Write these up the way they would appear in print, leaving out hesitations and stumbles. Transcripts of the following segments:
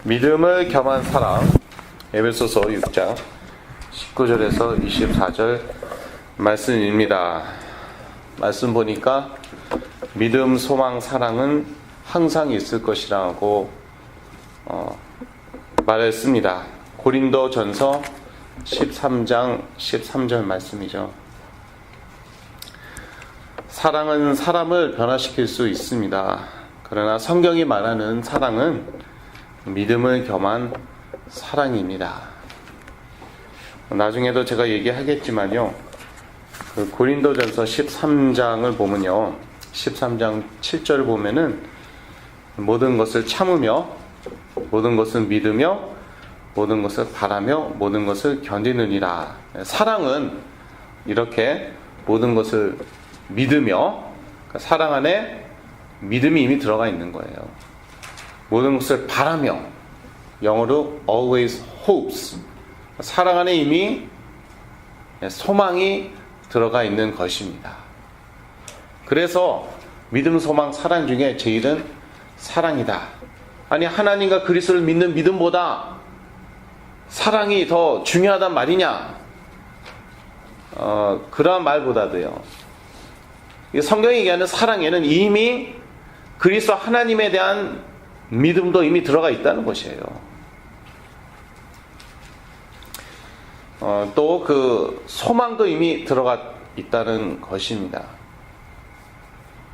믿음을 겸한 사랑, 에베소서 6장 19절에서 24절 말씀입니다. 말씀 보니까 믿음, 소망, 사랑은 항상 있을 것이라고 말했습니다. 고린도전서 13장 13절 말씀이죠. 사랑은 사람을 변화시킬 수 있습니다. 그러나 성경이 말하는 사랑은 믿음을 겸한 사랑입니다. 나중에도 제가 얘기하겠지만요, 그 고린도전서 13장을 보면요, 13장 7절을 보면은 모든 것을 참으며, 모든 것을 믿으며, 모든 것을 바라며, 모든 것을 견디느니라. 사랑은 이렇게 모든 것을 믿으며, 사랑 안에 믿음이 이미 들어가 있는 거예요. 모든 것을 바라며, 영어로 always hopes, 사랑 안에 이미 소망이 들어가 있는 것입니다. 그래서 믿음, 소망, 사랑 중에 제일은 사랑이다. 아니, 하나님과 그리스도를 믿는 믿음보다 사랑이 더 중요하단 말이냐? 그러한 말보다도요, 성경이 얘기하는 사랑에는 이미 그리스도 하나님에 대한 믿음도 이미 들어가 있다는 것이에요. 또 그 소망도 이미 들어가 있다는 것입니다.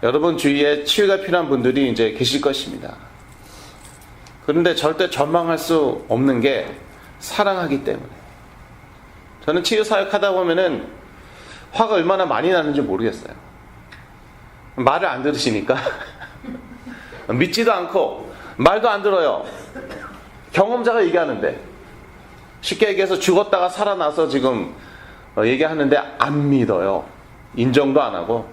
여러분 주위에 치유가 필요한 분들이 이제 계실 것입니다. 그런데 절대 전망할 수 없는 게 사랑하기 때문에. 저는 치유 사역하다 보면은 화가 얼마나 많이 나는지 모르겠어요. 말을 안 들으시니까 믿지도 않고 말도 안 들어요. 경험자가 얘기하는데, 쉽게 얘기해서 죽었다가 살아나서 지금 얘기하는데 안 믿어요. 인정도 안 하고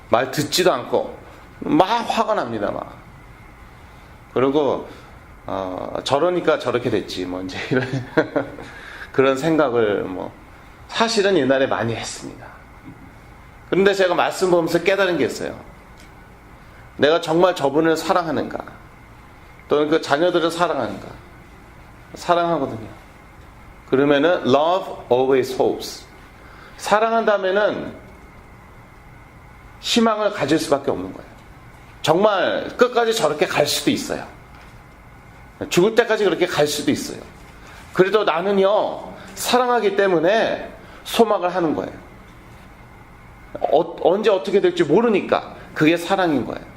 말 듣지도 않고 막 화가 납니다. 막. 그리고 저러니까 저렇게 됐지 뭐 이제 이런 그런 생각을 사실은 옛날에 많이 했습니다. 그런데 제가 말씀 보면서 깨달은 게 있어요. 내가 정말 저분을 사랑하는가, 또는 그 자녀들을 사랑하는가? 사랑하거든요. 그러면은 love always hopes. 사랑한다면은 희망을 가질 수밖에 없는 거예요. 정말 끝까지 저렇게 갈 수도 있어요. 죽을 때까지 그렇게 갈 수도 있어요. 그래도 나는요, 사랑하기 때문에 소망을 하는 거예요. 언제 어떻게 될지 모르니까 그게 사랑인 거예요.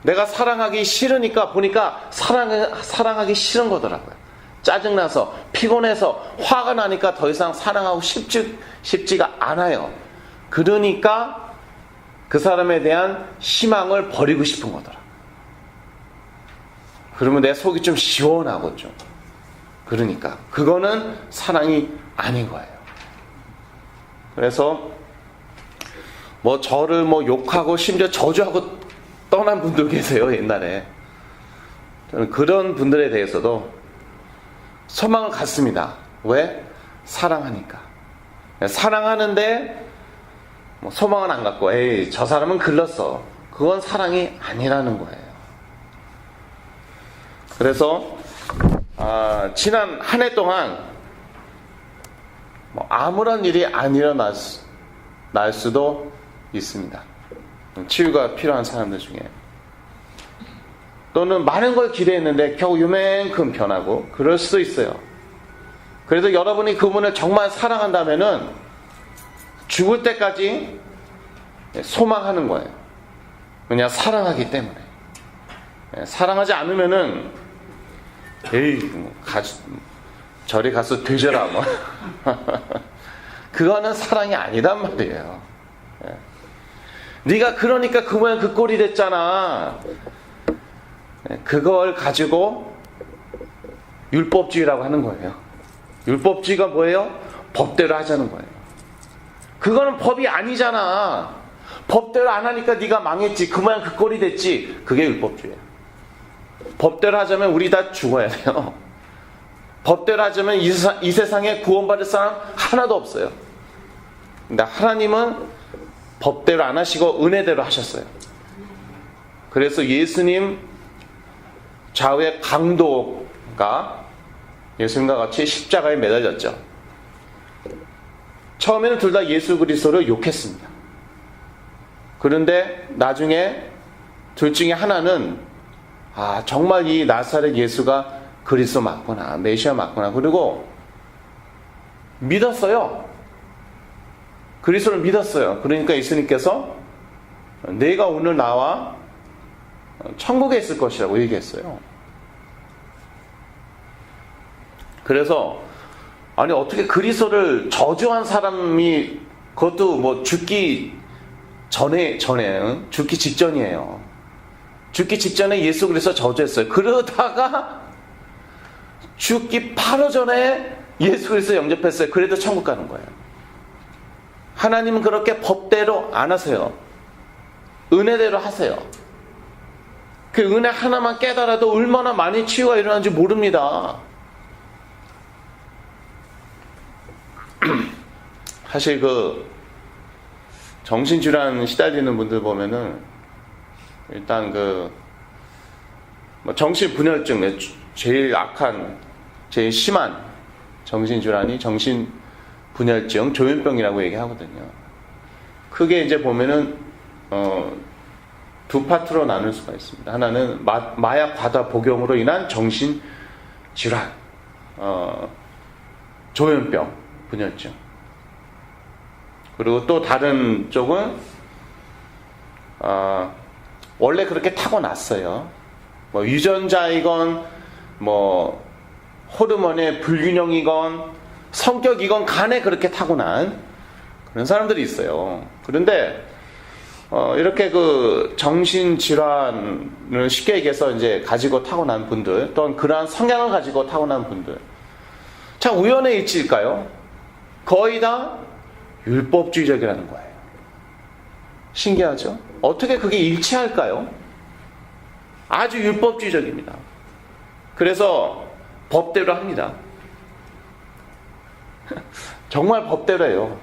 내가 사랑하기 싫으니까 보니까 사랑하기 싫은 거더라고요. 짜증나서, 피곤해서, 화가 나니까 더 이상 사랑하고 싶지가 않아요. 그러니까 그 사람에 대한 희망을 버리고 싶은 거더라고요. 그러면 내 속이 좀 시원하고 좀. 그러니까 그거는 사랑이 아닌 거예요. 그래서 저를 욕하고 심지어 저주하고 떠난 분도 계세요, 옛날에. 저는 그런 분들에 대해서도 소망을 갖습니다. 왜? 사랑하니까. 사랑하는데 소망은 안 갖고, 에이, 저 사람은 글렀어. 그건 사랑이 아니라는 거예요. 그래서 지난 한 해 동안 아무런 일이 안 일어날 수도 있습니다. 치유가 필요한 사람들 중에. 또는 많은 걸 기대했는데 겨우 요만큼 변하고 그럴 수도 있어요. 그래서 여러분이 그분을 정말 사랑한다면은 죽을 때까지 소망하는 거예요. 그냥 사랑하기 때문에. 사랑하지 않으면은 에이, 저리 가서 되져라 뭐. 그거는 사랑이 아니단 말이에요. 네가 그러니까 그 모양 그 꼴이 됐잖아. 그걸 가지고 율법주의라고 하는 거예요. 율법주의가 뭐예요? 법대로 하자는 거예요. 그거는 법이 아니잖아. 법대로 안 하니까 네가 망했지. 그 모양 그 꼴이 됐지. 그게 율법주의예요. 법대로 하자면 우리 다 죽어야 돼요. 법대로 하자면 이 세상에 구원받을 사람 하나도 없어요. 근데 하나님은 법대로 안 하시고 은혜대로 하셨어요. 그래서 예수님 좌우의 강도가 예수님과 같이 십자가에 매달렸죠. 처음에는 둘 다 예수 그리스도를 욕했습니다. 그런데 나중에 둘 중에 하나는 정말 이 나사렛 예수가 그리스도 맞구나, 메시아 맞구나. 그리고 믿었어요. 그리스도를 믿었어요. 그러니까 예수님께서 내가 오늘 나와 천국에 있을 것이라고 얘기했어요. 그래서 아니 어떻게 그리스도를 저주한 사람이, 그것도 뭐 죽기 전에 죽기 직전이에요. 죽기 직전에 예수 그리스도 저주했어요. 그러다가 죽기 바로 전에 예수 그리스도 영접했어요. 그래도 천국 가는 거예요. 하나님은 그렇게 법대로 안 하세요. 은혜대로 하세요. 그 은혜 하나만 깨달아도 얼마나 많이 치유가 일어나는지 모릅니다. 사실 그 정신질환 시달리는 분들 보면은 일단 그 뭐 정신분열증, 제일 악한, 제일 심한 정신질환이 정신분열증, 조현병이라고 얘기하거든요. 크게 이제 보면은 두 파트로 나눌 수가 있습니다. 하나는 마약 과다 복용으로 인한 정신질환, 조현병, 분열증. 그리고 또 다른 쪽은 원래 그렇게 타고났어요. 뭐 유전자이건 뭐 호르몬의 불균형이건 성격이건 간에 그렇게 타고난 그런 사람들이 있어요. 그런데 이렇게 그 정신질환을 쉽게 얘기해서 이제 가지고 타고난 분들, 또는 그러한 성향을 가지고 타고난 분들, 참 우연의 일치일까요? 거의 다 율법주의적이라는 거예요. 신기하죠? 어떻게 그게 일치할까요? 아주 율법주의적입니다. 그래서 법대로 합니다. 정말 법대로 해요.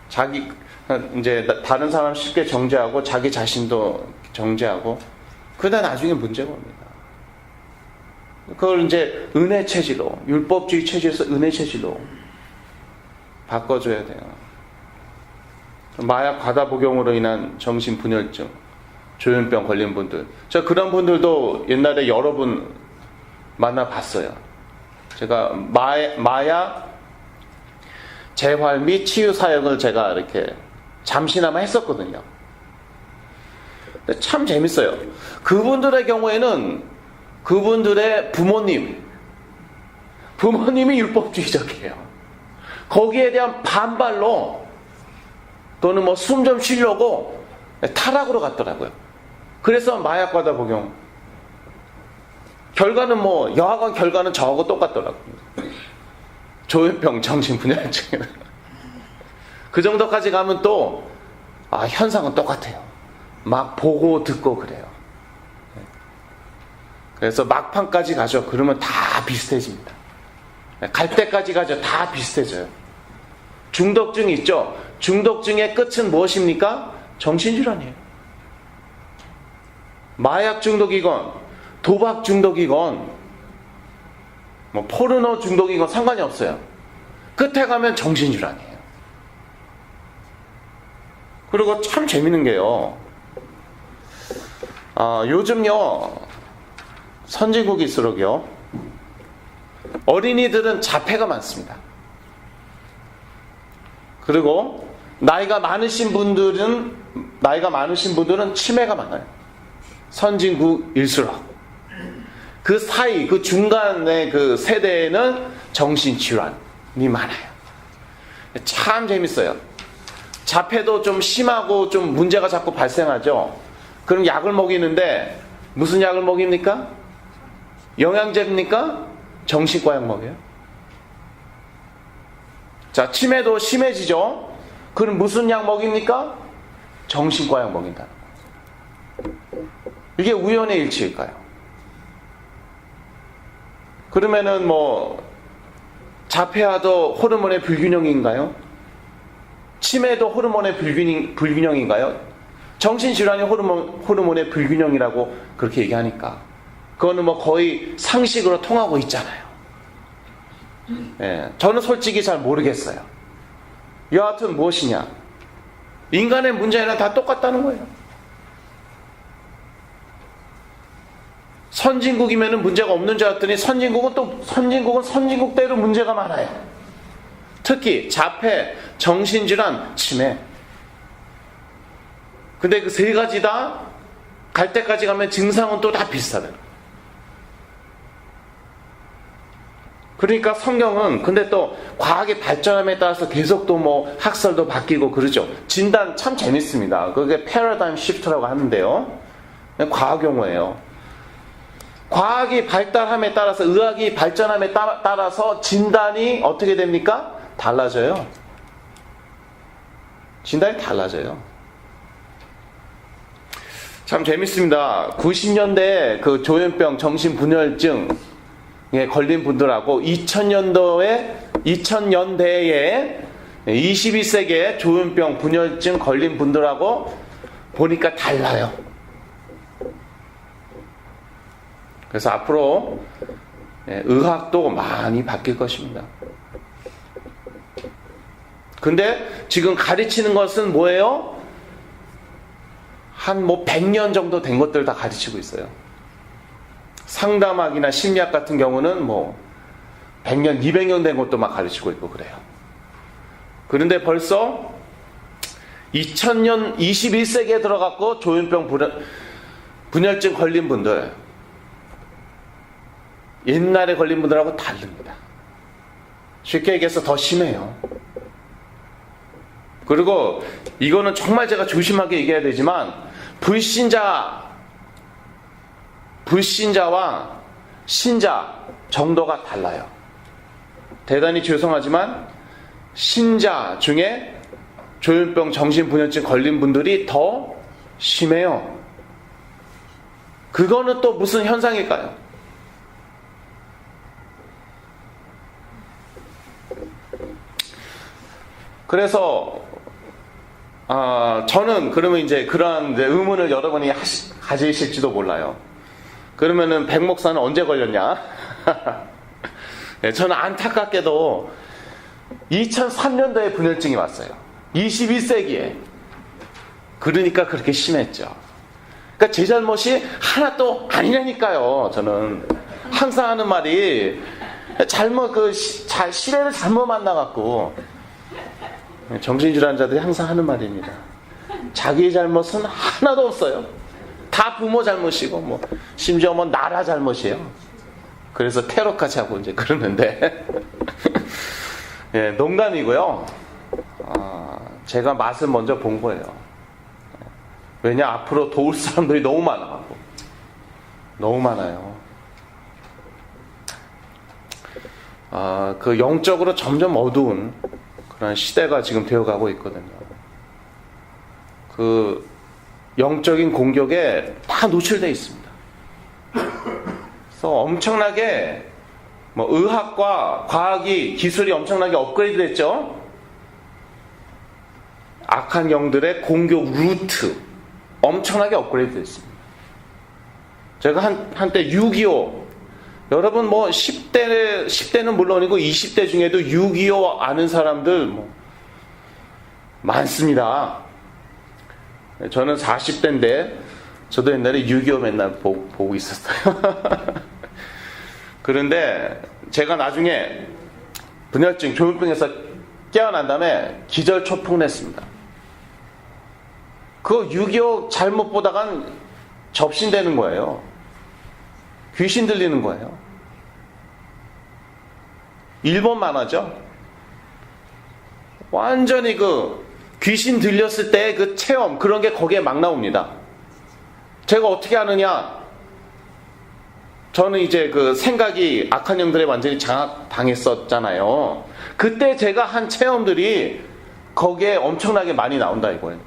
자기 이제 다른 사람 쉽게 정죄하고 자기 자신도 정죄하고, 그러다 나중에 문제가 옵니다. 그걸 이제 은혜 체질로, 율법주의 체질에서 은혜 체질로 바꿔줘야 돼요. 마약 과다 복용으로 인한 정신분열증, 조현병 걸린 분들, 제가 그런 분들도 옛날에 여러 분 만나봤어요. 제가 마약 재활 및 치유 사역을 제가 이렇게 잠시나마 했었거든요. 근데 참 재밌어요. 그분들의 경우에는 그분들의 부모님이 율법주의적이에요. 거기에 대한 반발로, 또는 뭐 숨 좀 쉬려고 타락으로 갔더라고요. 그래서 마약 과다 복용, 결과는 뭐 여하간 결과는 저하고 똑같더라고요. 조현병, 정신분열증. 그 정도까지 가면 또 현상은 똑같아요. 막 보고 듣고 그래요. 그래서 막판까지 가죠. 그러면 다 비슷해집니다. 갈 때까지 가죠. 다 비슷해져요. 중독증이 있죠. 중독증의 끝은 무엇입니까? 정신질환이에요. 마약 중독이건 도박 중독이건 뭐 포르노 중독이건 상관이 없어요. 끝에 가면 정신질환이에요. 그리고 참 재밌는 게요, 요즘요 선진국일수록요 어린이들은 자폐가 많습니다. 그리고 나이가 많으신 분들은 치매가 많아요. 선진국일수록. 그 사이, 그 중간의 그 세대에는 정신질환이 많아요. 참 재밌어요. 자폐도 좀 심하고 좀 문제가 자꾸 발생하죠. 그럼 약을 먹이는데 무슨 약을 먹입니까? 영양제입니까? 정신과 약 먹여요. 자, 치매도 심해지죠. 그럼 무슨 약 먹입니까? 정신과 약 먹인다. 이게 우연의 일치일까요? 그러면은 뭐 자폐아도 호르몬의 불균형인가요? 치매도 호르몬의 불균형인가요? 정신질환이 호르몬의 불균형이라고 그렇게 얘기하니까 그거는 뭐 거의 상식으로 통하고 있잖아요. 예, 저는 솔직히 잘 모르겠어요. 여하튼 무엇이냐, 인간의 문제는 다 똑같다는 거예요. 선진국이면 문제가 없는 줄 알았더니 선진국은 선진국대로 문제가 많아요. 특히 자폐, 정신질환, 치매. 근데 그 세 가지 다 갈 때까지 가면 증상은 또 다 비슷하다. 그러니까 성경은 근데 또 과학의 발전함에 따라서 계속 또 뭐 학설도 바뀌고 그러죠. 진단 참 재밌습니다. 그게 패러다임 시프트라고 하는데요. 과학 용어예요. 과학이 발달함에 따라서, 의학이 발전함에 따라서 진단이 어떻게 됩니까? 달라져요. 진단이 달라져요. 참 재밌습니다. 90년대에 그 조현병, 정신분열증에 걸린 분들하고 2000년대에 21세기에 조현병, 분열증 걸린 분들하고 보니까 달라요. 그래서 앞으로 의학도 많이 바뀔 것입니다. 근데 지금 가르치는 것은 뭐예요? 한 100년 정도 된 것들 다 가르치고 있어요. 상담학이나 심리학 같은 경우는 100년, 200년 된 것도 막 가르치고 있고 그래요. 그런데 벌써 2000년, 21세기에 들어갔고 조현병, 분열증 걸린 분들, 옛날에 걸린 분들하고 다릅니다. 쉽게 얘기해서 더 심해요. 그리고 이거는 정말 제가 조심하게 얘기해야 되지만 불신자와 신자 정도가 달라요. 대단히 죄송하지만 신자 중에 조현병, 정신분열증 걸린 분들이 더 심해요. 그거는 또 무슨 현상일까요? 그래서 저는 그러면 이제 그러한 의문을 여러분이 가지실지도 몰라요. 그러면은 백 목사는 언제 걸렸냐? 네, 저는 안타깝게도 2003년도에 분열증이 왔어요. 21세기에. 그러니까 그렇게 심했죠. 그러니까 제 잘못이 하나도 아니라니까요. 저는 항상 하는 말이 시대를 잘못 만나갖고, 정신질환자들이 항상 하는 말입니다. 자기의 잘못은 하나도 없어요. 다 부모 잘못이고 심지어 나라 잘못이에요. 그래서 테러까지 하고 이제 그러는데 예, 농담이고요. 제가 맛을 먼저 본 거예요. 왜냐, 앞으로 도울 사람들이 너무 많아가지고. 너무 많아요. 그 영적으로 점점 어두운 그런 시대가 지금 되어가고 있거든요. 그 영적인 공격에 다 노출되어 있습니다. 그래서 엄청나게 의학과 과학이, 기술이 엄청나게 업그레이드 됐죠. 악한 영들의 공격 루트 엄청나게 업그레이드 됐습니다. 제가 한때 6.25, 여러분 10대는 물론이고 20대 중에도 6.25 아는 사람들 많습니다. 저는 40대인데 저도 옛날에 6.25 맨날 보고 있었어요. 그런데 제가 나중에 분열증, 조현병에서 깨어난 다음에 기절초풍을 했습니다. 그거 6.25 잘못 보다간 접신되는 거예요. 귀신 들리는 거예요. 일본 만화죠. 완전히 귀신 들렸을 때 그 체험, 그런 게 거기에 막 나옵니다. 제가 어떻게 아느냐? 저는 이제 생각이 악한 영들에 완전히 장악당했었잖아요. 그때 제가 한 체험들이 거기에 엄청나게 많이 나온다 이거예요.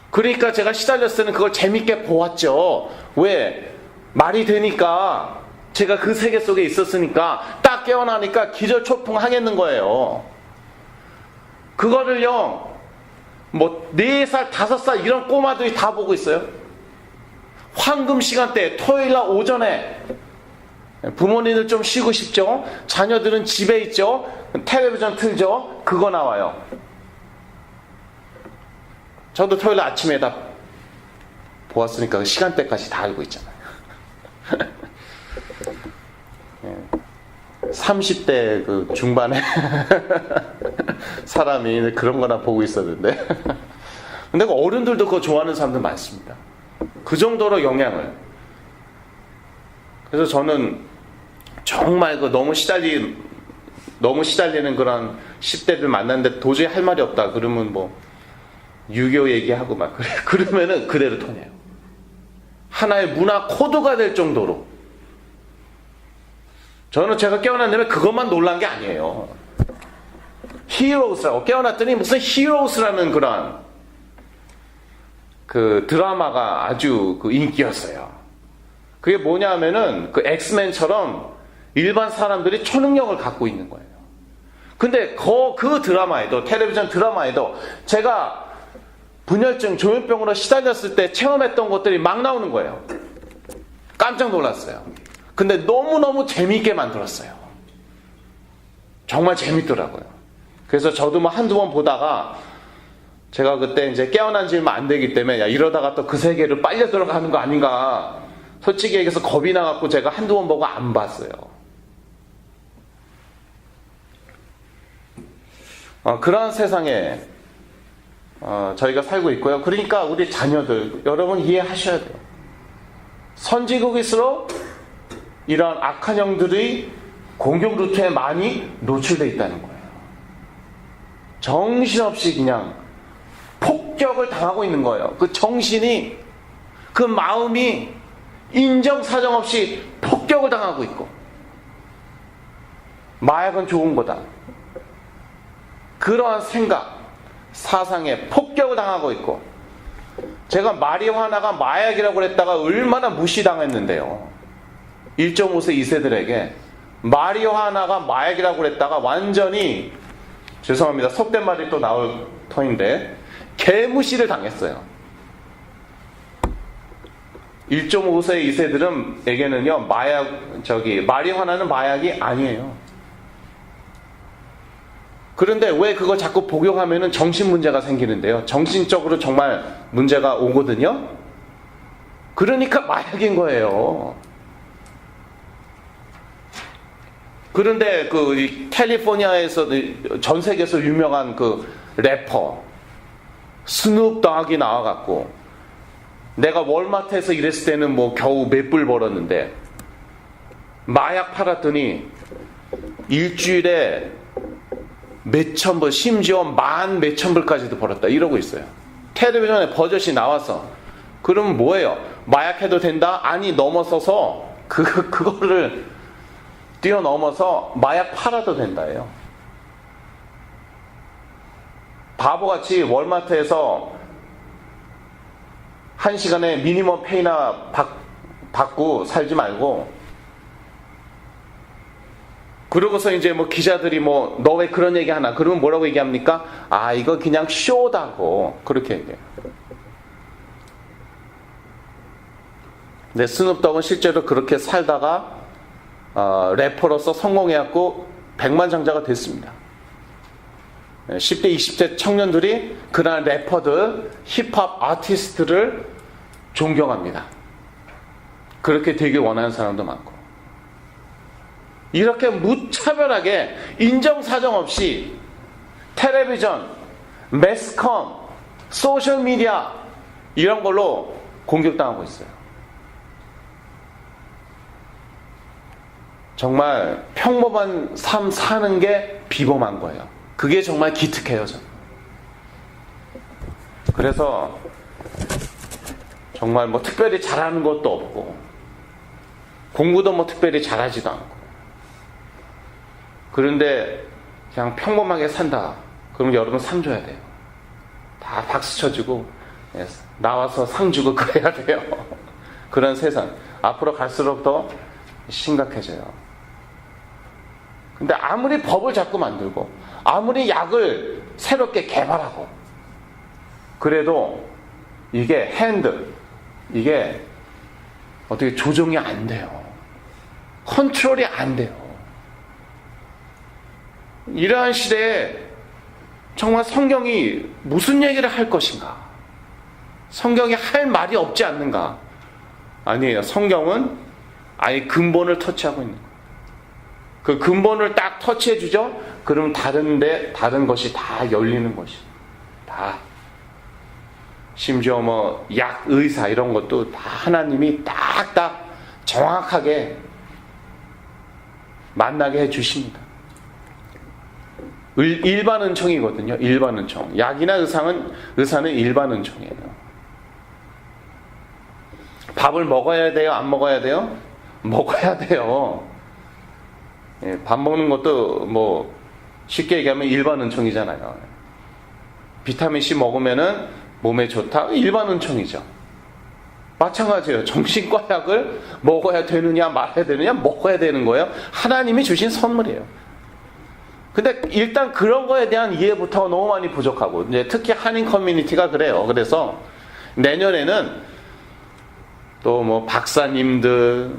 그러니까 제가 시달렸을 때는 그걸 재밌게 보았죠. 왜? 말이 되니까, 제가 그 세계 속에 있었으니까 딱 깨어나니까 기절초풍 하겠는 거예요. 그거를요 뭐 4살, 5살 이런 꼬마들이 다 보고 있어요. 황금 시간대 토요일날 오전에 부모님들 좀 쉬고 싶죠. 자녀들은 집에 있죠. 텔레비전 틀죠. 그거 나와요. 저도 토요일 아침에 다 보았으니까 그 시간대까지 다 알고 있잖아요. 30대 그 중반에 사람이 그런 거나 보고 있었는데 근데 어른들도 그거 좋아하는 사람들 많습니다. 그 정도로 영향을. 그래서 저는 정말 그 너무 시달리는 그런 10대들 만났는데 도저히 할 말이 없다. 그러면 뭐 유교 얘기하고 막 그러면은 그대로 통해요. 하나의 문화 코드가 될 정도로. 저는 제가 깨어난 다음에 그것만 놀란 게 아니에요. 히어로스라고 깨어났더니 무슨 히어로스라는 그런 그 드라마가 아주 그 인기였어요. 그게 뭐냐면은 그 엑스맨처럼 일반 사람들이 초능력을 갖고 있는 거예요. 근데 그 드라마에도, 텔레비전 드라마에도 제가 분열증, 조현병으로 시달렸을 때 체험했던 것들이 막 나오는 거예요. 깜짝 놀랐어요. 근데 너무너무 재미있게 만들었어요. 정말 재밌더라고요. 그래서 저도 뭐 한두 번 보다가 제가 그때 이제 깨어난 지 얼마 안 되기 때문에 야, 이러다가 또 그 세계로 빨려 들어가는 거 아닌가. 솔직히 얘기해서 겁이 나갖고 제가 한두 번 보고 안 봤어요. 그런 세상에 저희가 살고 있고요. 그러니까 우리 자녀들 여러분 이해하셔야 돼요. 선진국일수록 이런 악한 영들이 공격 루트에 많이 노출되어 있다는 거예요. 정신없이 그냥 폭격을 당하고 있는 거예요. 그 정신이, 그 마음이 인정사정 없이 폭격을 당하고 있고, 마약은 좋은 거다. 그러한 생각, 사상에 폭격을 당하고 있고, 제가 마리화나가 마약이라고 그랬다가 얼마나 무시당했는데요. 1.5세 2세들에게 마리화나가 마약이라고 그랬다가 완전히, 죄송합니다, 속된 말이 또 나올 터인데 개무시를 당했어요. 1.5세 2세들은에게는요 마리화나는 마약이 아니에요. 그런데 왜 그걸 자꾸 복용하면은 정신 문제가 생기는데요. 정신적으로 정말 문제가 오거든요. 그러니까 마약인 거예요. 그런데 그 캘리포니아에서 전 세계에서 유명한 그 래퍼 스눕 덕이 나와갖고 내가 월마트에서 일했을 때는 뭐 겨우 몇 불 벌었는데 마약 팔았더니 일주일에 몇천 불, 심지어 만 몇천 불까지도 벌었다 이러고 있어요. 텔레비전에 버젓이 나와서. 그러면 뭐예요? 마약해도 된다? 아니, 넘어서서 그거를 뛰어넘어서 마약 팔아도 된다예요. 바보같이 월마트에서 1시간에 미니멈 페이나 받고 살지 말고, 그러고서 이제 뭐 기자들이 뭐 너 왜 그런 얘기 하나? 그러면 뭐라고 얘기합니까? 아, 이거 그냥 쇼다고 그렇게 얘기해요. 근데 스눕독은 실제로 그렇게 살다가 래퍼로서 성공해갖고 백만장자가 됐습니다. 10대 20대 청년들이 그런 래퍼들, 힙합 아티스트를 존경합니다. 그렇게 되길 원하는 사람도 많고, 이렇게 무차별하게 인정사정 없이 텔레비전, 매스컴, 소셜미디어 이런 걸로 공격당하고 있어요. 정말 평범한 삶 사는 게 비범한 거예요. 그게 정말 기특해요, 저는. 그래서 정말 뭐 특별히 잘하는 것도 없고, 공부도 뭐 특별히 잘하지도 않고, 그런데 그냥 평범하게 산다. 그러면 여러분 상 줘야 돼요. 다 박수 쳐주고 나와서 상 주고 그래야 돼요. 그런 세상 앞으로 갈수록 더 심각해져요. 근데 아무리 법을 자꾸 만들고 아무리 약을 새롭게 개발하고 그래도 이게 이게 어떻게 조정이 안 돼요. 컨트롤이 안 돼요. 이러한 시대에 정말 성경이 무슨 얘기를 할 것인가? 성경이 할 말이 없지 않는가? 아니에요. 성경은 아예 근본을 터치하고 있는 거예요. 그 근본을 딱 터치해 주죠? 그럼 다른 것이 다 열리는 것이. 다. 심지어 뭐 약, 의사 이런 것도 다 하나님이 딱딱 정확하게 만나게 해 주십니다. 일반 은총이거든요. 일반 은총. 약이나 의사는 일반 은총이에요. 밥을 먹어야 돼요? 안 먹어야 돼요? 먹어야 돼요. 예, 밥 먹는 것도 뭐 쉽게 얘기하면 일반 은총이잖아요. 비타민C 먹으면은 몸에 좋다? 일반 은총이죠. 마찬가지예요. 정신과 약을 먹어야 되느냐 말아야 되느냐 먹어야 되는 거예요. 하나님이 주신 선물이에요. 근데 일단 그런 거에 대한 이해부터 너무 많이 부족하고, 이제 특히 한인 커뮤니티가 그래요. 그래서 내년에는 또 뭐 박사님들,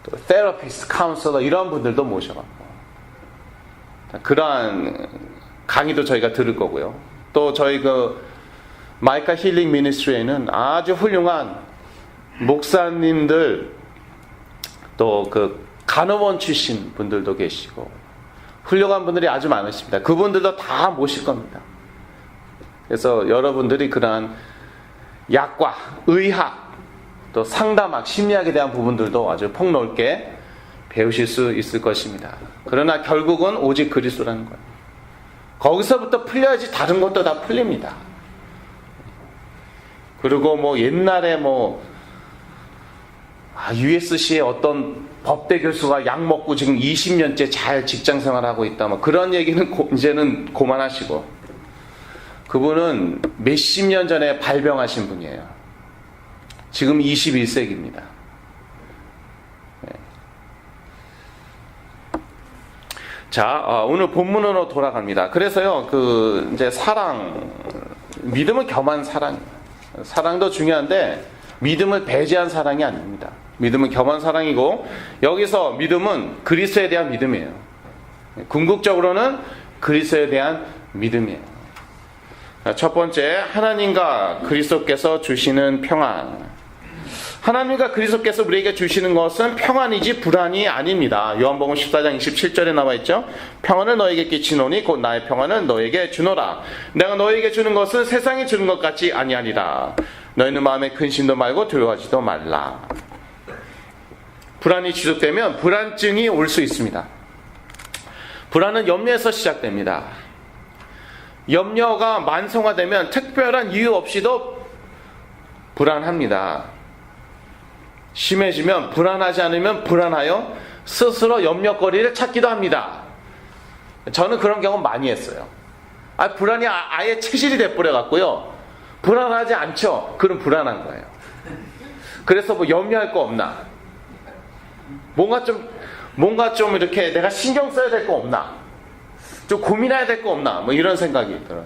또 테라피스트, 카운슬러 이런 분들도 모셔갖고 그러한 강의도 저희가 들을 거고요. 또 저희 그 마이카 힐링 미니스트리에는 아주 훌륭한 목사님들, 또 그 간호원 출신 분들도 계시고 훌륭한 분들이 아주 많으십니다. 그분들도 다 모실 겁니다. 그래서 여러분들이 그러한 약과 의학, 또 상담학, 심리학에 대한 부분들도 아주 폭넓게 배우실 수 있을 것입니다. 그러나 결국은 오직 그리스도라는 거예요. 거기서부터 풀려야지 다른 것도 다 풀립니다. 그리고 뭐 옛날에 USC의 어떤 법대 교수가 약 먹고 지금 20년째 잘 직장 생활하고 있다, 그런 얘기는 이제는 그만하시고, 그분은 몇십 년 전에 발병하신 분이에요. 지금 21세기입니다. 자, 오늘 본문으로 돌아갑니다. 그래서요, 이제 믿음은 겸한 사랑이에요. 사랑도 중요한데, 믿음을 배제한 사랑이 아닙니다. 믿음은 겸한 사랑이고, 여기서 믿음은 그리스도에 대한 믿음이에요. 궁극적으로는 그리스도에 대한 믿음이에요. 첫 번째, 하나님과 그리스도께서 주시는 평안. 하나님과 그리스도께서 우리에게 주시는 것은 평안이지 불안이 아닙니다. 요한복음 14장 27절에 나와 있죠. 평안을 너에게 끼치노니 곧 나의 평안을 너에게 주노라. 내가 너에게 주는 것은 세상이 주는 것 같지 아니하리라. 너희는 마음에 근심도 말고 두려워하지도 말라. 불안이 지속되면 불안증이 올 수 있습니다. 불안은 염려에서 시작됩니다. 염려가 만성화되면 특별한 이유 없이도 불안합니다. 심해지면 불안하지 않으면 불안하여 스스로 염려거리를 찾기도 합니다. 저는 그런 경험 많이 했어요. 불안이 아예 체질이 돼버려 갖고요. 불안하지 않죠? 그럼 불안한 거예요. 그래서 뭐 염려할 거 없나? 뭔가 좀 이렇게 내가 신경 써야 될 거 없나? 좀 고민해야 될 거 없나? 이런 생각이 들어요.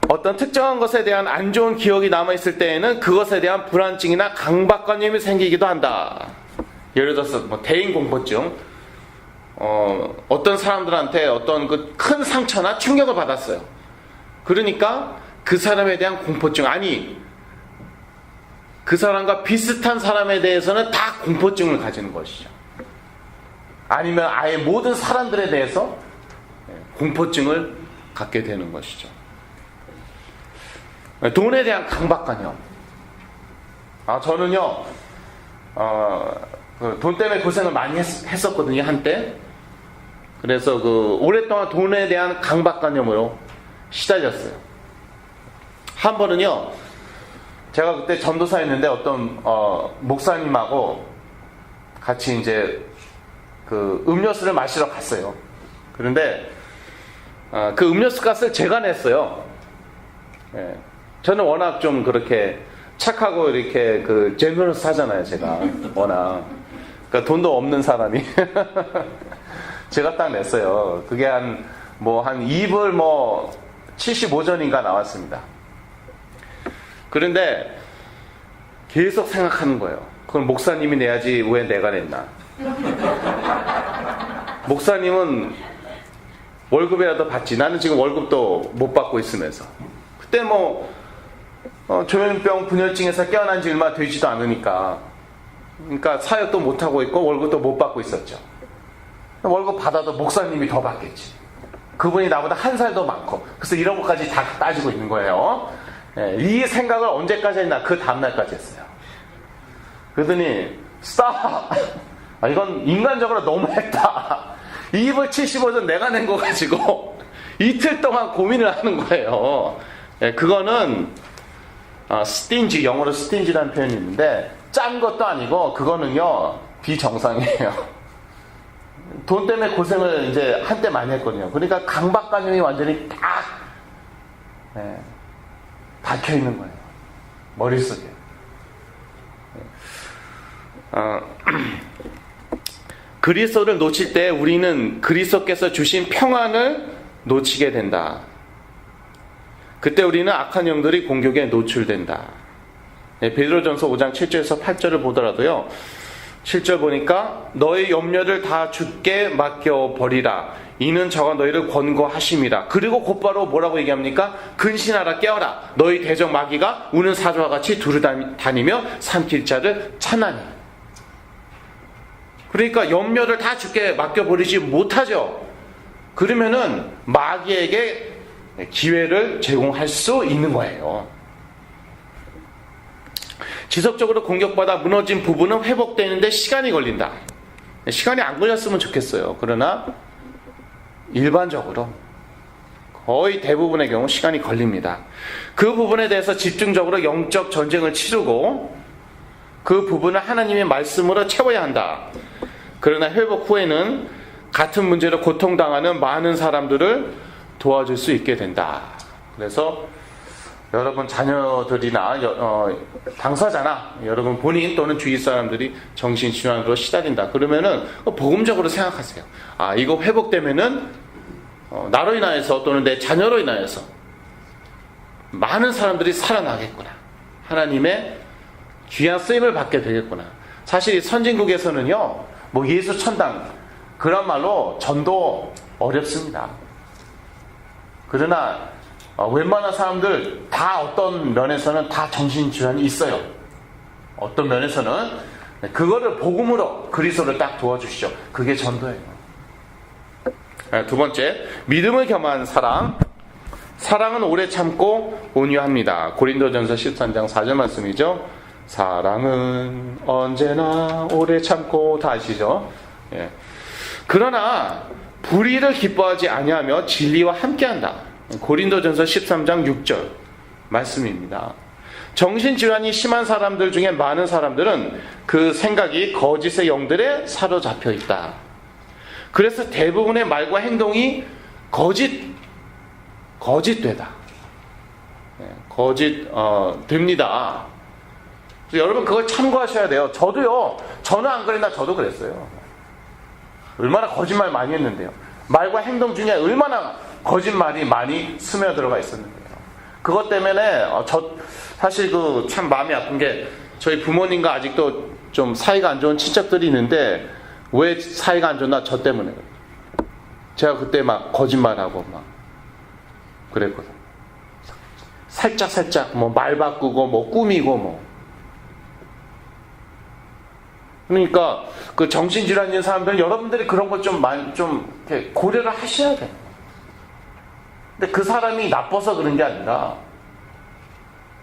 어떤 특정한 것에 대한 안 좋은 기억이 남아있을 때에는 그것에 대한 불안증이나 강박관념이 생기기도 한다. 예를 들어서 대인공포증. 어떤 사람들한테 어떤 큰 상처나 충격을 받았어요. 그러니까 그 사람에 대한 공포증, 그 사람과 비슷한 사람에 대해서는 다 공포증을 가지는 것이죠. 아니면 아예 모든 사람들에 대해서 공포증을 갖게 되는 것이죠. 돈에 대한 강박관념. 저는요, 돈 때문에 고생을 많이 했었거든요, 한때. 그래서 오랫동안 돈에 대한 강박관념으로 시달렸어요. 한 번은요, 제가 그때 전도사였는데 어떤 목사님하고 같이 이제 음료수를 마시러 갔어요. 그런데 그 음료수 값을 제가 냈어요. 예. 저는 워낙 좀 그렇게 착하고 이렇게 제너러스 하잖아요, 제가. 워낙. 그러니까 돈도 없는 사람이. 제가 딱 냈어요. 그게 한 2불 75전인가 나왔습니다. 그런데 계속 생각하는 거예요. 그건 목사님이 내야지 왜 내가 냈나. 목사님은 월급이라도 받지. 나는 지금 월급도 못 받고 있으면서. 그때 조현병 분열증에서 깨어난 지 얼마 되지도 않으니까. 그러니까 사역도 못하고 있고 월급도 못 받고 있었죠. 월급 받아도 목사님이 더 받겠지. 그분이 나보다 한 살 더 많고. 그래서 이런 것까지 다 따지고 있는 거예요. 이 생각을 언제까지 했나? 그 다음날까지 했어요. 그러더니 이건 인간적으로 너무했다. 2불 75전 내가 낸 거 가지고 이틀 동안 고민을 하는 거예요. 그거는 스틴지, 영어로 스틴지라는 표현이 있는데 짠 것도 아니고 그거는요 비정상이에요. 돈 때문에 고생을 이제 한때 많이 했거든요. 그러니까 강박관념이 완전히 딱 박혀 있는 거예요. 머릿속에. 그리스도를 놓칠 때 우리는 그리스도께서 주신 평안을 놓치게 된다. 그때 우리는 악한 영들이 공격에 노출된다. 베드로전서 5장 7절에서 8절을 보더라도요. 7절 보니까 너의 염려를 다 주께 맡겨버리라. 이는 저가 너희를 권고하심이라. 그리고 곧바로 뭐라고 얘기합니까? 근신하라, 깨어라. 너희 대적 마귀가 우는 사자와 같이 두루다니며 삼킬 자를 찾나니. 그러니까 염려를 다 주께 맡겨버리지 못하죠. 그러면은 마귀에게 기회를 제공할 수 있는 거예요. 지속적으로 공격받아 무너진 부분은 회복되는데 시간이 걸린다. 시간이 안 걸렸으면 좋겠어요. 그러나 일반적으로 거의 대부분의 경우 시간이 걸립니다. 그 부분에 대해서 집중적으로 영적 전쟁을 치르고 그 부분을 하나님의 말씀으로 채워야 한다. 그러나 회복 후에는 같은 문제로 고통당하는 많은 사람들을 도와줄 수 있게 된다. 그래서 여러분 자녀들이나 당사자나 여러분 본인 또는 주위 사람들이 정신질환으로 시달린다. 그러면은 복음적으로 생각하세요. 이거 회복되면은 나로 인하여서 또는 내 자녀로 인하여서 많은 사람들이 살아나겠구나. 하나님의 귀한 쓰임을 받게 되겠구나. 사실 선진국에서는요, 예수 천당 그런 말로 전도 어렵습니다. 그러나 웬만한 사람들 다 어떤 면에서는 다 정신질환이 있어요. 어떤 면에서는 그거를 복음으로 그리스도를 딱 도와주시죠. 그게 전도예요. 두 번째, 믿음을 겸한 사랑. 사랑은 오래 참고 온유합니다. 고린도전서 13장 4절 말씀이죠. 사랑은 언제나 오래 참고, 다 아시죠? 그러나 불의를 기뻐하지 아니하며 진리와 함께한다. 고린도전서 13장 6절 말씀입니다. 정신질환이 심한 사람들 중에 많은 사람들은 그 생각이 거짓의 영들에 사로잡혀 있다. 그래서 대부분의 말과 행동이 거짓되다. 됩니다. 여러분 그걸 참고하셔야 돼요. 저는 안 그랬나 저도 그랬어요. 얼마나 거짓말 많이 했는데요. 말과 행동 중에 얼마나 거짓말이 많이 스며들어가 있었는데요. 그것 때문에 사실 참 마음이 아픈 게 저희 부모님과 아직도 좀 사이가 안 좋은 친척들이 있는데 왜 사이가 안 좋나? 저 때문에. 제가 그때 막 거짓말하고 막 그랬거든. 살짝 말 바꾸고 꾸미고 그러니까 그 정신질환 있는 사람들은 여러분들이 그런 걸 좀 이렇게 고려를 하셔야 돼요. 근데 그 사람이 나빠서 그런 게 아니라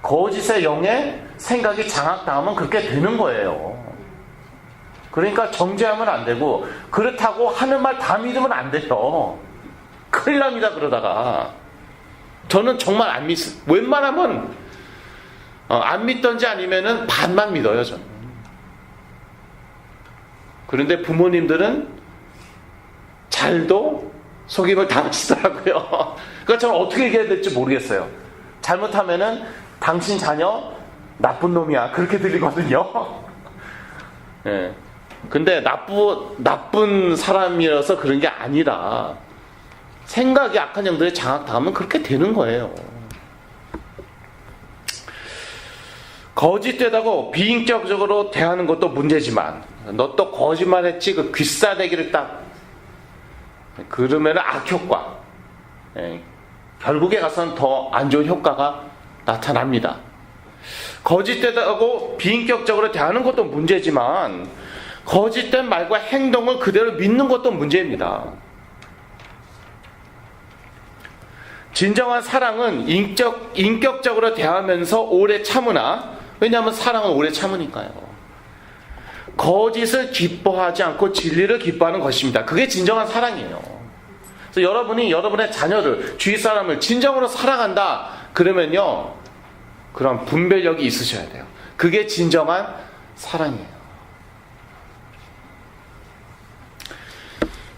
거짓의 영에 생각이 장악당하면 그렇게 되는 거예요. 그러니까 정죄하면 안 되고 그렇다고 하는 말 다 믿으면 안 돼요. 큰일 납니다. 그러다가 저는 정말 웬만하면 안 믿던지 아니면은 반만 믿어요. 저는. 그런데 부모님들은 잘도 속임을 당하시더라고요. 그러니까 저는 어떻게 얘기해야 될지 모르겠어요. 잘못하면은 당신 자녀 나쁜 놈이야 그렇게 들리거든요. 근데 나쁜 사람이라서 그런 게 아니라 생각이 악한 영들에 장악당하면 그렇게 되는 거예요. 거짓되다고 비인격적으로 대하는 것도 문제지만 너 또 거짓말했지 그 귀싸대기를 딱 그러면 악효과, 결국에 가서는 더 안 좋은 효과가 나타납니다. 거짓되다고 비인격적으로 대하는 것도 문제지만 거짓된 말과 행동을 그대로 믿는 것도 문제입니다. 진정한 사랑은 인격적으로 대하면서 오래 참으나, 왜냐하면 사랑은 오래 참으니까요. 거짓을 기뻐하지 않고 진리를 기뻐하는 것입니다. 그게 진정한 사랑이에요. 그래서 여러분이 여러분의 자녀를, 주위 사람을 진정으로 사랑한다 그러면요, 그런 분별력이 있으셔야 돼요. 그게 진정한 사랑이에요.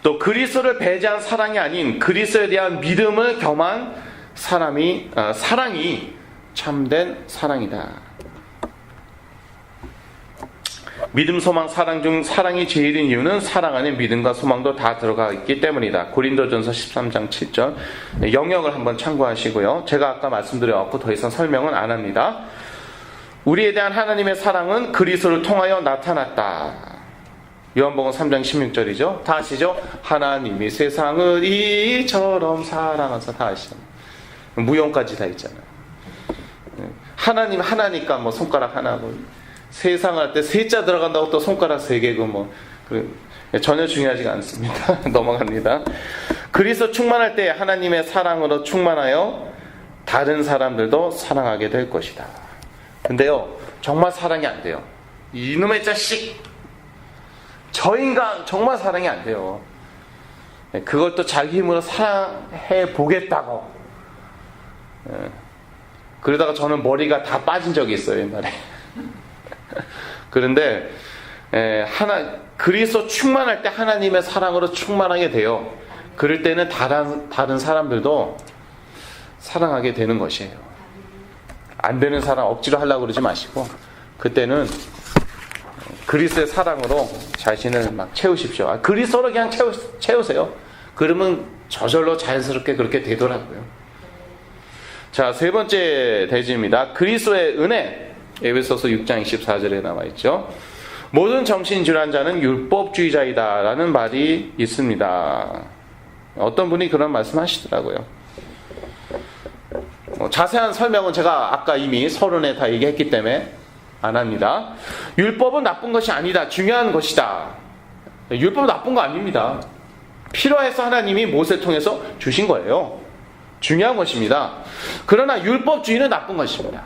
또 그리스도를 배제한 사랑이 아닌 그리스도에 대한 믿음을 겸한 사랑이 참된 사랑이다. 믿음, 소망, 사랑 중 사랑이 제일인 이유는 사랑 안에 믿음과 소망도 다 들어가 있기 때문이다. 고린도전서 13장 7절 영역을 한번 참고하시고요. 제가 아까 말씀드려갖고 더 이상 설명은 안 합니다. 우리에 대한 하나님의 사랑은 그리스도를 통하여 나타났다. 요한복음 3장 16절이죠. 다 아시죠? 하나님이 세상을 이처럼 사랑하사. 다 아시죠? 무용까지 다 있잖아요. 하나님 하나니까 뭐 손가락 하나고, 세상을 할 때 세자 들어간다고 또 손가락 세 개고 뭐 전혀 중요하지가 않습니다. 넘어갑니다. 그리스도 충만할 때 하나님의 사랑으로 충만하여 다른 사람들도 사랑하게 될 것이다. 근데요, 정말 사랑이 안 돼요. 이놈의 자식, 저 인간 정말 사랑이 안 돼요. 그걸 또 자기 힘으로 사랑해 보겠다고. 그러다가 저는 머리가 다 빠진 적이 있어요, 옛날에. 그런데 그리스도 충만할 때 하나님의 사랑으로 충만하게 돼요. 그럴 때는 다른 사람들도 사랑하게 되는 것이에요. 안 되는 사람 억지로 하려고 그러지 마시고, 그때는 그리스도의 사랑으로 자신을 막 채우십시오. 그리스도로 그냥 채우세요. 그러면 저절로 자연스럽게 그렇게 되더라고요. 자, 세 번째 대지입니다. 그리스도의 은혜. 에베소서 6장 24절에 나와 있죠. 모든 정신질환자는 율법주의자이다 라는 말이 있습니다. 어떤 분이 그런 말씀 하시더라고요. 자세한 설명은 제가 아까 이미 서론에 다 얘기했기 때문에 안 합니다. 율법은 나쁜 것이 아니다. 중요한 것이다. 율법은 나쁜 거 아닙니다. 필요해서 하나님이 모세를 통해서 주신 거예요. 중요한 것입니다. 그러나 율법주의는 나쁜 것입니다.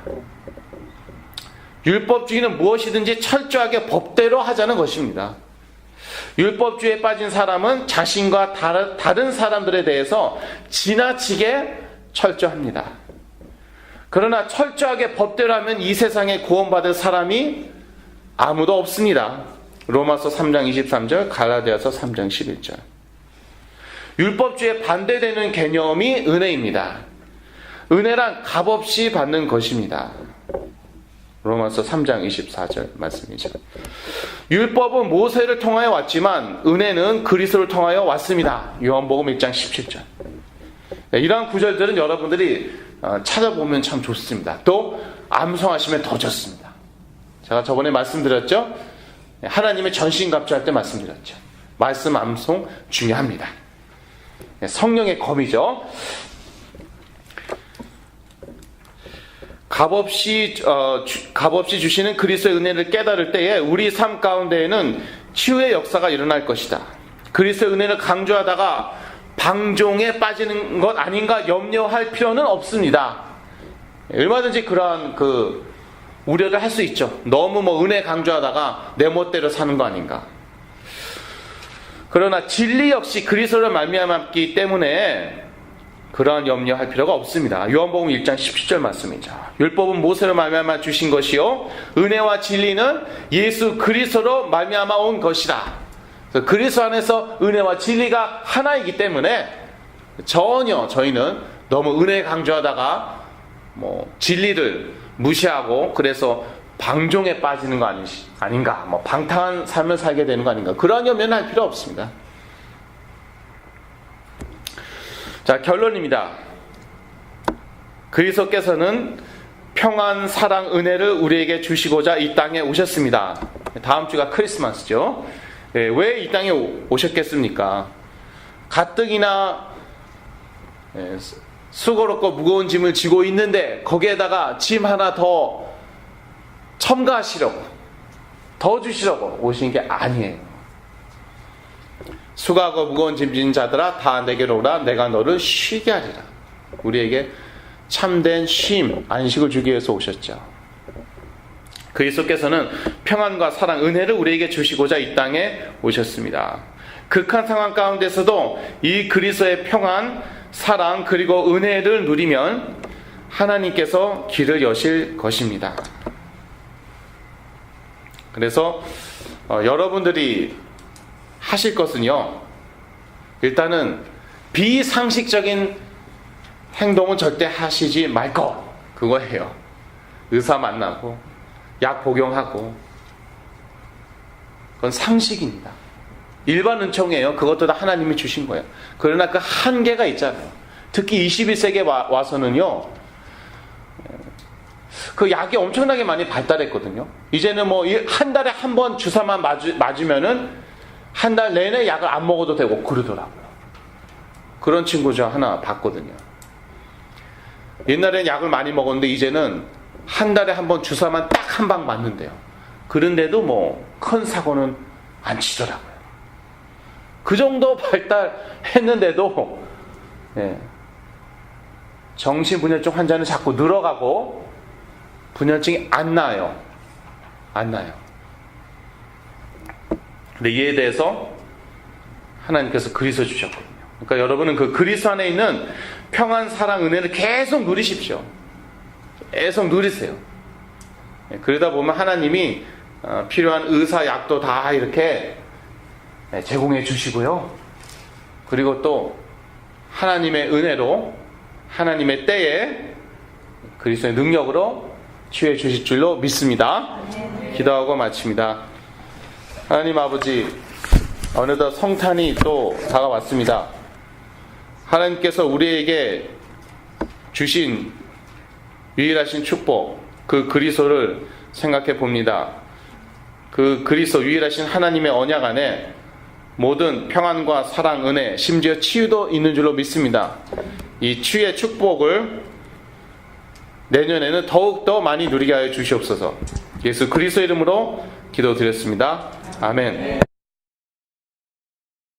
율법주의는 무엇이든지 철저하게 법대로 하자는 것입니다. 율법주의에 빠진 사람은 자신과 다른 사람들에 대해서 지나치게 철저합니다. 그러나 철저하게 법대로 하면 이 세상에 구원받을 사람이 아무도 없습니다. 로마서 3장 23절, 갈라디아서 3장 11절. 율법주의에 반대되는 개념이 은혜입니다. 은혜란 값없이 받는 것입니다. 로마서 3장 24절 말씀이죠. 율법은 모세를 통하여 왔지만 은혜는 그리스도를 통하여 왔습니다. 요한복음 1장 17절. 이러한 구절들은 여러분들이 찾아보면 참 좋습니다. 또 암송하시면 더 좋습니다. 제가 저번에 말씀드렸죠. 하나님의 전신갑주할 때 말씀드렸죠. 말씀 암송 중요합니다. 성령의 검이죠. 값없이 주시는 그리스도의 은혜를 깨달을 때에 우리 삶 가운데에는 치유의 역사가 일어날 것이다. 그리스도의 은혜를 강조하다가 방종에 빠지는 것 아닌가 염려할 필요는 없습니다. 얼마든지 그러한 우려를 할 수 있죠. 너무 은혜 강조하다가 내 멋대로 사는 거 아닌가. 그러나 진리 역시 그리스도를 말미암았기 때문에 그러한 염려할 필요가 없습니다. 요한복음 1장 17절 말씀이죠. 율법은 모세로 말미암아 주신 것이요 은혜와 진리는 예수 그리스도로 말미암아 온 것이다. 그리스도 안에서 은혜와 진리가 하나이기 때문에 전혀 저희는 너무 은혜 강조하다가 진리를 무시하고 그래서 방종에 빠지는 거 아닌가, 뭐 방탕한 삶을 살게 되는 거 아닌가, 그러한 염려는 할 필요 없습니다. 자, 결론입니다. 그리스도께서는 평안, 사랑, 은혜를 우리에게 주시고자 이 땅에 오셨습니다. 다음 주가 크리스마스죠. 왜 이 땅에 오셨겠습니까? 가뜩이나 수고롭고 무거운 짐을 지고 있는데 거기에다가 짐 하나 더 첨가하시려고, 더 주시려고 오신 게 아니에요. 수고하고 무거운 짐진 자들아 다 내게로 오라, 내가 너를 쉬게 하리라. 우리에게 참된 쉼, 안식을 주기 위해서 오셨죠. 그리스도께서는 평안과 사랑, 은혜를 우리에게 주시고자 이 땅에 오셨습니다. 극한 상황 가운데서도 이 그리스도의 평안, 사랑, 그리고 은혜를 누리면 하나님께서 길을 여실 것입니다. 그래서 여러분들이 하실 것은요, 일단은 비상식적인 행동은 절대 하시지 말 것, 그거예요. 의사 만나고 약 복용하고, 그건 상식입니다. 일반 은총이에요. 그것도 다 하나님이 주신 거예요. 그러나 그 한계가 있잖아요. 특히 21세기에 와서는요, 그 약이 엄청나게 많이 발달했거든요. 이제는 뭐 한 달에 한 번 주사만 맞으면은 한 달 내내 약을 안 먹어도 되고 그러더라고요. 그런 친구 저 하나 봤거든요. 옛날에는 약을 많이 먹었는데 이제는 한 달에 한 번 주사만 딱 한 방 맞는데요. 그런데도 뭐 큰 사고는 안 치더라고요. 그 정도 발달했는데도 정신분열증 환자는 자꾸 늘어가고 분열증이 안 나요. 안 나요. 근데 이에 대해서 하나님께서 그리스도 주셨거든요. 그러니까 여러분은 그 그리스도 안에 있는 평안, 사랑, 은혜를 계속 누리십시오. 계속 누리세요. 그러다 보면 하나님이 필요한 의사, 약도 다 이렇게 제공해 주시고요. 그리고 또 하나님의 은혜로, 하나님의 때에 그리스도의 능력으로 치유해 주실 줄로 믿습니다. 기도하고 마칩니다. 하나님 아버지, 어느덧 성탄이 또 다가왔습니다. 하나님께서 우리에게 주신 유일하신 축복, 그 그리스도를 생각해 봅니다. 그 그리스도, 유일하신 하나님의 언약 안에 모든 평안과 사랑, 은혜, 심지어 치유도 있는 줄로 믿습니다. 이 치유의 축복을 내년에는 더욱더 많이 누리게 하여 주시옵소서. 예수 그리스도 이름으로 기도드렸습니다. 아멘.